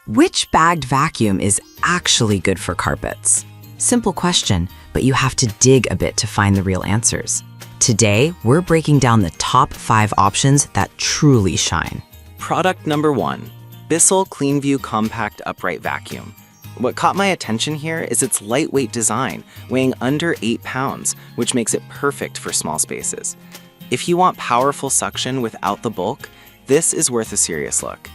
Which bagged vacuum is actually good for carpets? Simple question, but you have to dig a bit to find the real answers. Today, we're breaking down the top 5 options that truly shine. Product number 1, Bissell CleanView Compact Upright Vacuum. What caught my attention here is its lightweight design, weighing under 8 pounds, which makes it perfect for small spaces. If you want powerful suction without the bulk, this is worth a serious look.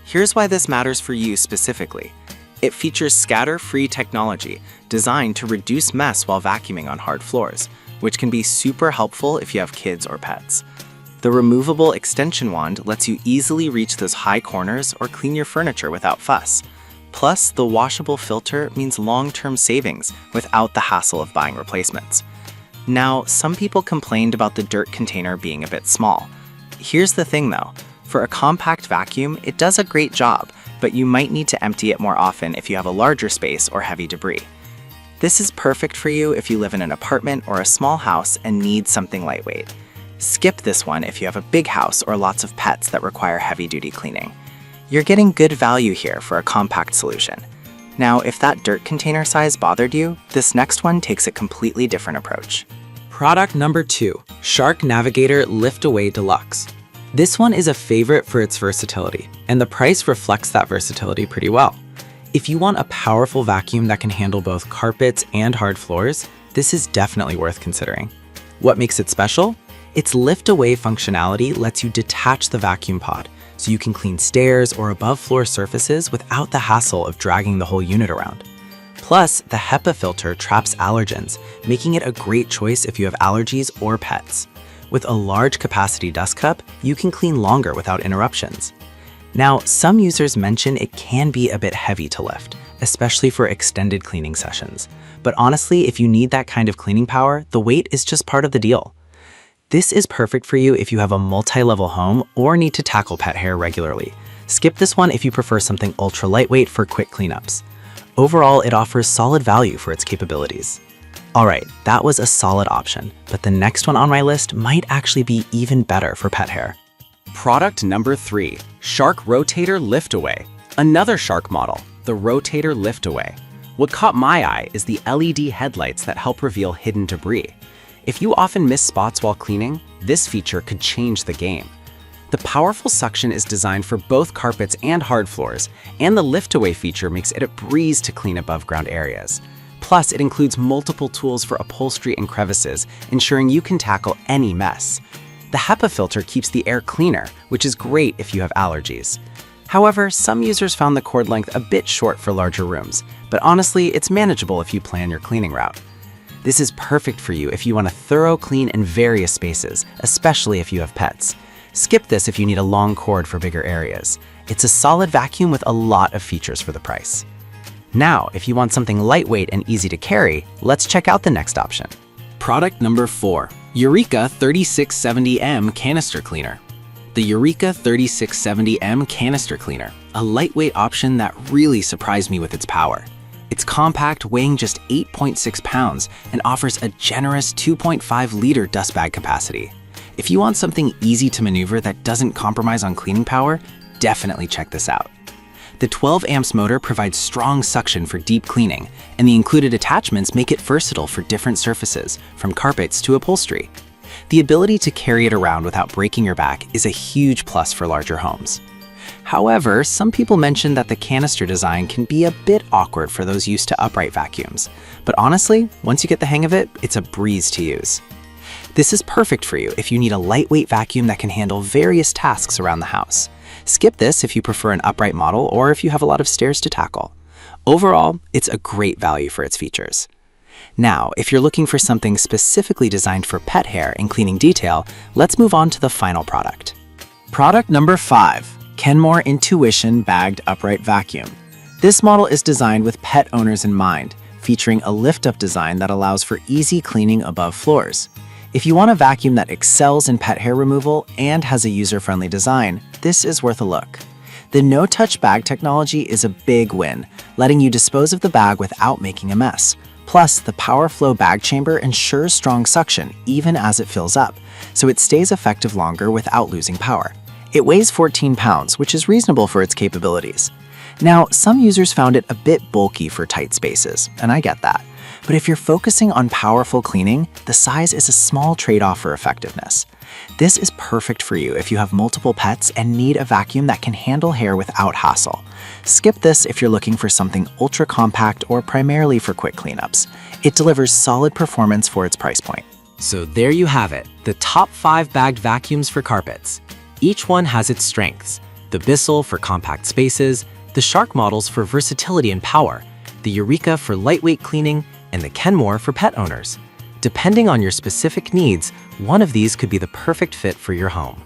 Here's why this matters for you specifically. It features scatter-free technology designed to reduce mess while vacuuming on hard floors, which can be super helpful if you have kids or pets. The removable extension wand lets you easily reach those high corners or clean your furniture without fuss. Plus, the washable filter means long-term savings without the hassle of buying replacements. Now, some people complained about the dirt container being a bit small. Here's the thing though, for a compact vacuum, it does a great job, but you might need to empty it more often if you have a larger space or heavy debris. This is perfect for you if you live in an apartment or a small house and need something lightweight. Skip this one if you have a big house or lots of pets that require heavy-duty cleaning. You're getting good value here for a compact solution. Now, if that dirt container size bothered you, this next one takes a completely different approach. Product number 2, Shark Navigator Lift-Away Deluxe. This one is a favorite for its versatility, and the price reflects that versatility pretty well. If you want a powerful vacuum that can handle both carpets and hard floors, this is definitely worth considering. What makes it special? Its lift-away functionality lets you detach the vacuum pod, so you can clean stairs or above-floor surfaces without the hassle of dragging the whole unit around. Plus, the HEPA filter traps allergens, making it a great choice if you have allergies or pets. With a large capacity dust cup, you can clean longer without interruptions. Now, some users mention it can be a bit heavy to lift, especially for extended cleaning sessions. But honestly, if you need that kind of cleaning power, the weight is just part of the deal. This is perfect for you if you have a multi-level home or need to tackle pet hair regularly. Skip this one if you prefer something ultra lightweight for quick cleanups. Overall, it offers solid value for its capabilities. Alright, that was a solid option, but the next one on my list might actually be even better for pet hair. Product number 3, Shark Rotator Lift-Away. Another Shark model, the Rotator Lift-Away. What caught my eye is the LED headlights that help reveal hidden debris. If you often miss spots while cleaning, this feature could change the game. The powerful suction is designed for both carpets and hard floors, and the lift-away feature makes it a breeze to clean above-ground areas. Plus, it includes multiple tools for upholstery and crevices, ensuring you can tackle any mess. The HEPA filter keeps the air cleaner, which is great if you have allergies. However, some users found the cord length a bit short for larger rooms, but honestly, it's manageable if you plan your cleaning route. This is perfect for you if you want a thorough clean in various spaces, especially if you have pets. Skip this if you need a long cord for bigger areas. It's a solid vacuum with a lot of features for the price. Now, if you want something lightweight and easy to carry, let's check out the next option. Product number 4, Eureka 3670M Canister Cleaner. The Eureka 3670M Canister Cleaner, a lightweight option that really surprised me with its power. It's compact, weighing just 8.6 pounds, and offers a generous 2.5-liter dust bag capacity. If you want something easy to maneuver that doesn't compromise on cleaning power, definitely check this out. The 12 amps motor provides strong suction for deep cleaning, and the included attachments make it versatile for different surfaces, from carpets to upholstery. The ability to carry it around without breaking your back is a huge plus for larger homes. However, some people mention that the canister design can be a bit awkward for those used to upright vacuums. But honestly, once you get the hang of it, it's a breeze to use. This is perfect for you if you need a lightweight vacuum that can handle various tasks around the house. Skip this if you prefer an upright model or if you have a lot of stairs to tackle. Overall, it's a great value for its features. Now, if you're looking for something specifically designed for pet hair and cleaning detail, let's move on to the final product. Product number 5. Kenmore Intuition Bagged Upright Vacuum. This model is designed with pet owners in mind, featuring a lift-up design that allows for easy cleaning above floors. If you want a vacuum that excels in pet hair removal and has a user-friendly design, this is worth a look. The no-touch bag technology is a big win, letting you dispose of the bag without making a mess. Plus, the Power Flow bag chamber ensures strong suction even as it fills up, so it stays effective longer without losing power. It weighs 14 pounds, which is reasonable for its capabilities. Now, some users found it a bit bulky for tight spaces, and I get that. But if you're focusing on powerful cleaning, the size is a small trade-off for effectiveness. This is perfect for you if you have multiple pets and need a vacuum that can handle hair without hassle. Skip this if you're looking for something ultra compact or primarily for quick cleanups. It delivers solid performance for its price point. So there you have it, the top 5 bagged vacuums for carpets. Each one has its strengths. The Bissell for compact spaces, the Shark models for versatility and power, the Eureka for lightweight cleaning, and the Kenmore for pet owners. Depending on your specific needs, one of these could be the perfect fit for your home.